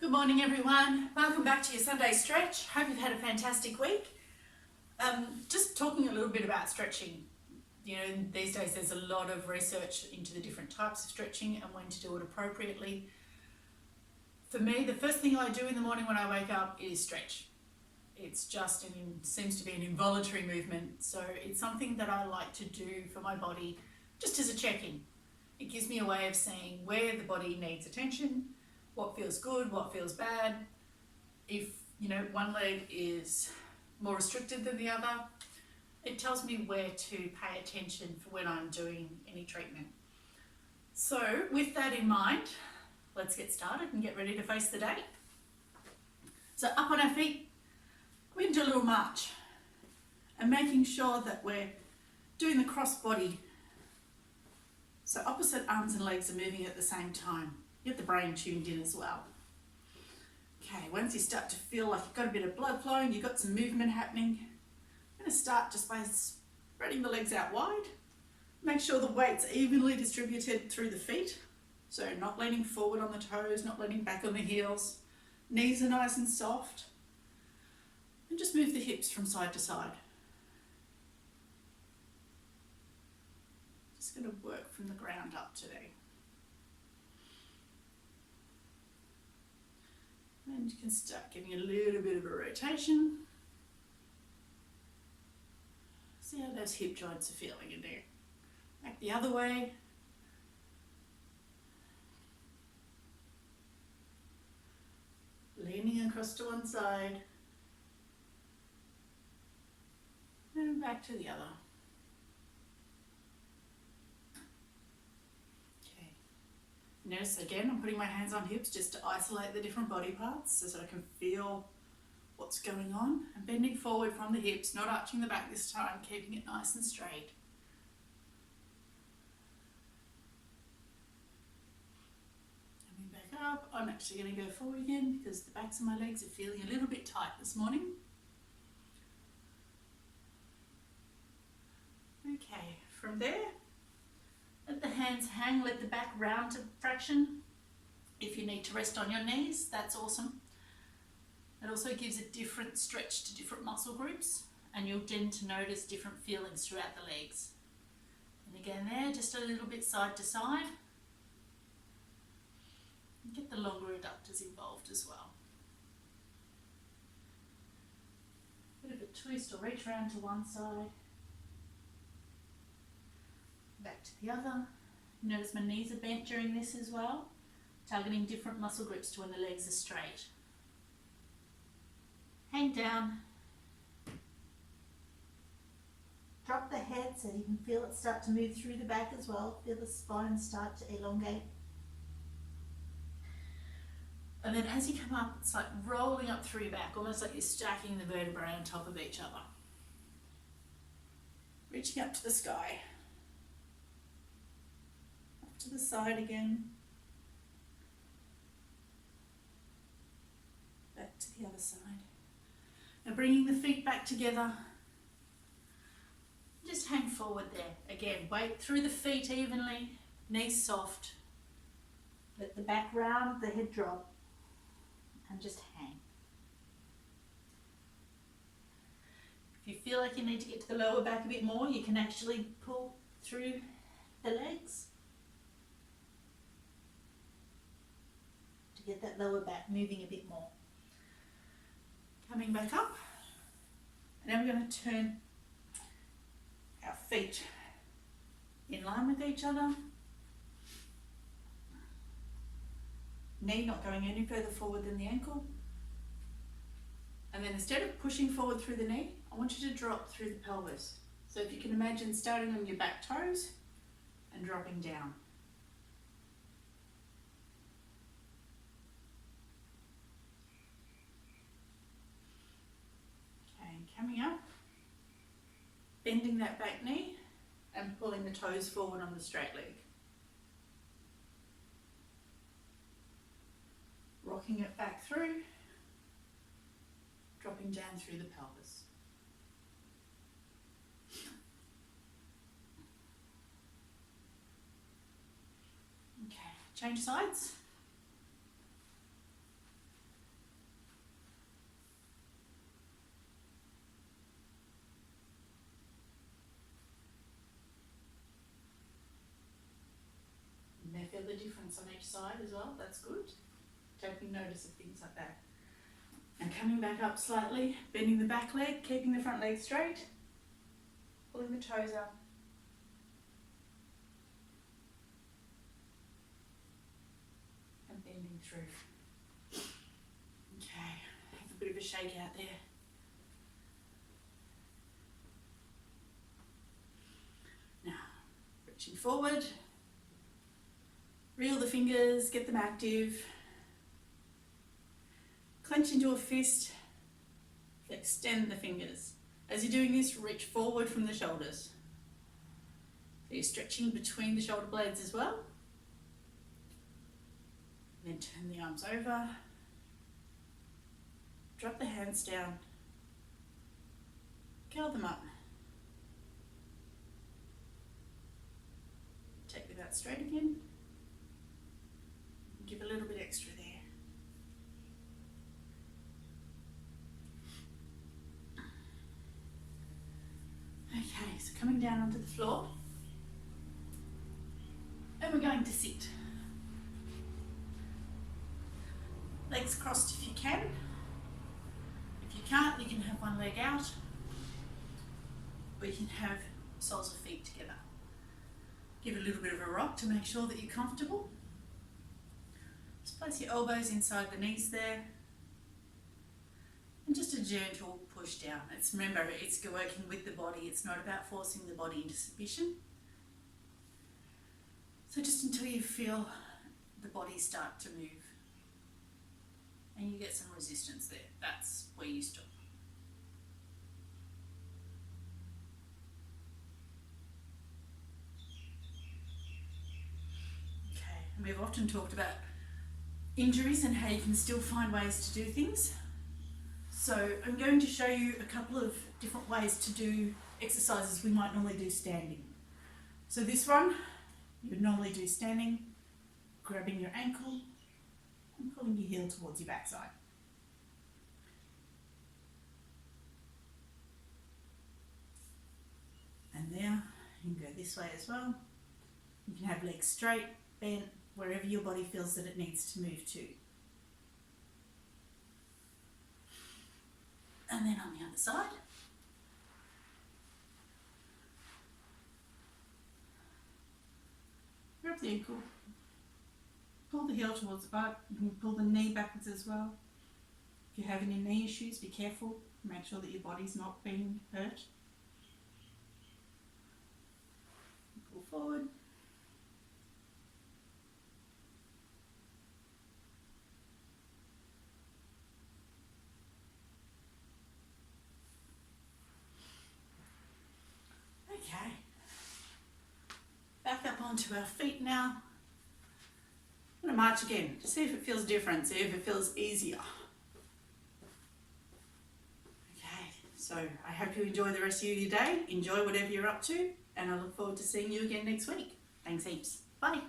Good morning everyone, welcome back to your Sunday stretch. Hope you've had a fantastic week. Just talking a little bit about stretching. You know, these days there's a lot of research into the different types of stretching and when to do it appropriately. For me, the first thing I do in the morning when I wake up is stretch. It's just, seems to be an involuntary movement, so it's something that I like to do for my body just as a check-in. It gives me a way of seeing where the body needs attention, what feels good, what feels bad. If, one leg is more restricted than the other, it tells me where to pay attention for when I'm doing any treatment. So with that in mind, let's get started and get ready to face the day. So up on our feet, we're going to do a little march and making sure that we're doing the cross body. So opposite arms and legs are moving at the same time. Get the brain tuned in as well. Okay, once you start to feel like you've got a bit of blood flowing, you've got some movement happening, I'm going to start just by spreading the legs out wide. Make sure the weight's evenly distributed through the feet. So not leaning forward on the toes, not leaning back on the heels. Knees are nice and soft. And just move the hips from side to side. Just going to work from the ground up today. And you can start giving a little bit of a rotation. See how those hip joints are feeling in there. Back the other way. Leaning across to one side. And back to the other. Notice again, I'm putting my hands on hips just to isolate the different body parts so that I can feel what's going on. And bending forward from the hips, not arching the back this time, keeping it nice and straight. Coming back up, I'm actually going to go forward again because the backs of my legs are feeling a little bit tight this morning. Okay, from there, let the hands hang, let the back round to fraction. If you need to rest on your knees, that's awesome. It also gives a different stretch to different muscle groups, and you'll tend to notice different feelings throughout the legs. And again there, just a little bit side to side. And get the longer adductors involved as well. Bit of a twist or reach around to one side. Back to the other. Notice my knees are bent during this as well, targeting different muscle groups to when the legs are straight. Hang down. Drop the head so you can feel it start to move through the back as well. Feel the spine start to elongate. And then as you come up, it's like rolling up through your back, almost like you're stacking the vertebrae on top of each other. Reaching up to the sky. To the side again, back to the other side. Now bringing the feet back together, just hang forward there. Again, weight through the feet evenly, knees soft, let the back round, the head drop, and just hang. If you feel like you need to get to the lower back a bit more, you can actually pull through the legs. Get that lower back moving a bit more. Coming back up, and then we're going to turn our feet in line with each other. Knee not going any further forward than the ankle. And then instead of pushing forward through the knee, I want you to drop through the pelvis. So if you can imagine starting on your back toes and dropping down. Coming up, bending that back knee and pulling the toes forward on the straight leg. Rocking it back through, dropping down through the pelvis. Okay, change sides. feel the difference on each side as well. That's good. Taking notice of things like that. And coming back up slightly, bending the back leg, keeping the front leg straight, pulling the toes up. And bending through. Okay, have a bit of a shake out there. Now, reaching forward, reel the fingers, get them active. Clench into a fist, extend the fingers. As you're doing this, reach forward from the shoulders. So you're stretching between the shoulder blades as well. Then turn the arms over. Drop the hands down. Curl them up. Take them out straight again. Give a little bit extra there. Okay, so coming down onto the floor, and we're going to sit. Legs crossed if you can. If you can't, you can have one leg out, or you can have soles of feet together. Give a little bit of a rock to make sure that you're comfortable. Just place your elbows inside the knees there. And just a gentle push down. Remember, it's working with the body. It's not about forcing the body into submission. So just until you feel the body start to move and you get some resistance there, that's where you stop. Okay, and we've often talked about injuries and how you can still find ways to do things. So I'm going to show you a couple of different ways to do exercises we might normally do standing. So this one, you would normally do standing, grabbing your ankle and pulling your heel towards your backside. And now you can go this way as well. You can have legs straight, bent, wherever your body feels that it needs to move to. And then on the other side. Grab the ankle, pull the heel towards the butt. You can pull the knee backwards as well. If you have any knee issues, be careful. Make sure that your body's not being hurt. Pull forward. Okay, back up onto our feet now. I'm going to march again, see if it feels different, see if it feels easier. Okay, so I hope you enjoy the rest of your day, enjoy whatever you're up to, and I look forward to seeing you again next week. Thanks heaps, bye.